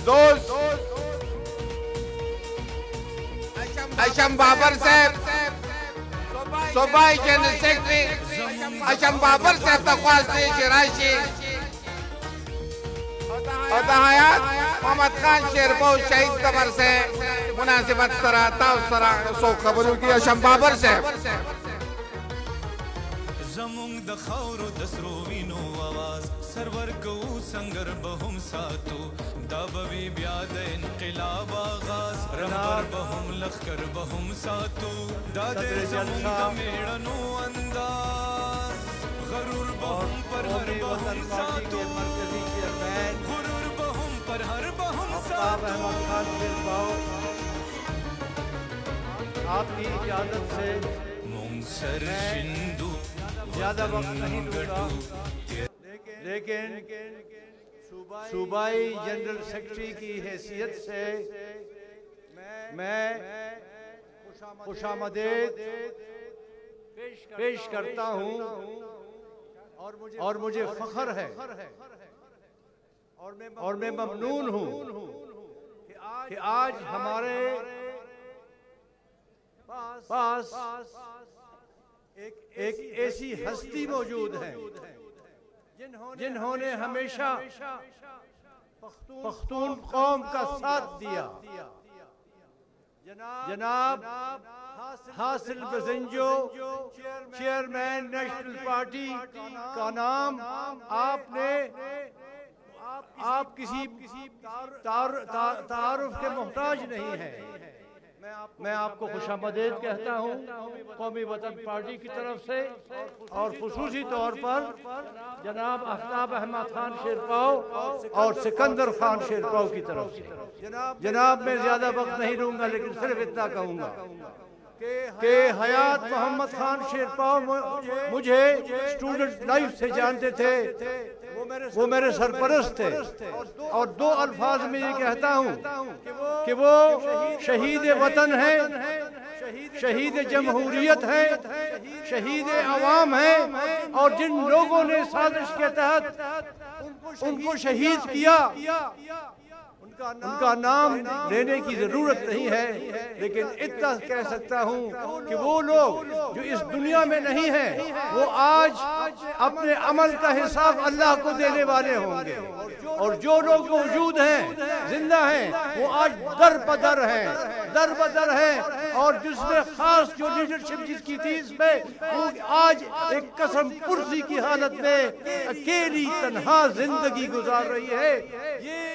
دوست اشم بابر صاحب صوبائی جنرل سیکرٹری اشم بابر صاحب تخواست شرائشی اور دہایات محمد خان شیرپو شہید قبر سے مناسبت سرا تاو سرا سو خبروں کی اشم بابر صاحب زمونږ د خاورو د سرو وینو آواز سرور کوو سنگر به هم ساتو دا به وي بیا د انقلاب آغاز رهبر به هم لښکر به هم ساتو دا دی زمونږ د مېړنو انداز غرور به هم پر هر به هم ساتو غرور به هم پر هر به هم ساتو آپ کی اجازت سے مونږ سر شندو زیادہ وقت نہیں لوں گا، لیکن صوبائی جنرل سیکرٹری کی حیثیت سے میں خوش آمدید پیش کرتا ہوں اور مجھے فخر ہے اور میں ممنون ہوں کہ آج ہمارے پاس ایک ایسی ہستی موجود ہے جنہوں نے ہمیشہ پختون قوم کا ساتھ دیا۔ جناب حاصل بزنجو چیئرمین نیشنل پارٹی کا نام آپ کسی تعارف کے محتاج نہیں ہے۔ میں آپ کو خوش آمدید کہتا ہوں قومی وطن پارٹی کی طرف سے اور خصوصی طور پر جناب آفتاب احمد خان شیرپاؤ اور سکندر خان شیرپاؤ کی طرف سے۔ جناب میں زیادہ وقت نہیں لوں گا، لیکن صرف اتنا کہوں گا کہ حیات محمد خان شیرپاؤ مجھے اسٹوڈنٹ لائف سے جانتے تھے، وہ میرے سرپرست تھے، اور دو الفاظ میں یہ کہتا ہوں کہ وہ شہید وطن ہیں، شہید جمہوریت ہیں، شہید عوام ہیں، اور جن لوگوں نے سازش کے تحت ان کو شہید کیا ان کا نام لینے کی ضرورت نہیں ہے، لیکن اتنا کہہ سکتا ہوں کہ وہ لوگ جو اس دنیا میں نہیں ہیں وہ آج اپنے عمل کا حساب اللہ کو دینے والے ہوں گے، اور جو لوگ موجود ہیں زندہ ہیں وہ آج در بدر ہیں، اور جس نے خاص جو لیڈرشپ جس کی تھی اس پہ وہ آج ایک قسم پرسی کی حالت میں اکیلی تنہا زندگی گزار رہی ہے۔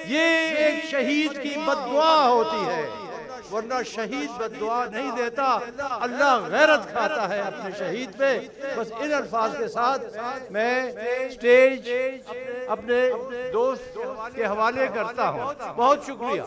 یہ ایک شہید کی بد دعا ہوتی ہے، ورنہ شہید بد دعا نہیں دیتا، اللہ غیرت کھاتا ہے اپنے شہید پہ۔ بس ان الفاظ کے ساتھ میں سٹیج اپنے دوست کے حوالے کرتا ہوں۔ بہت شکریہ۔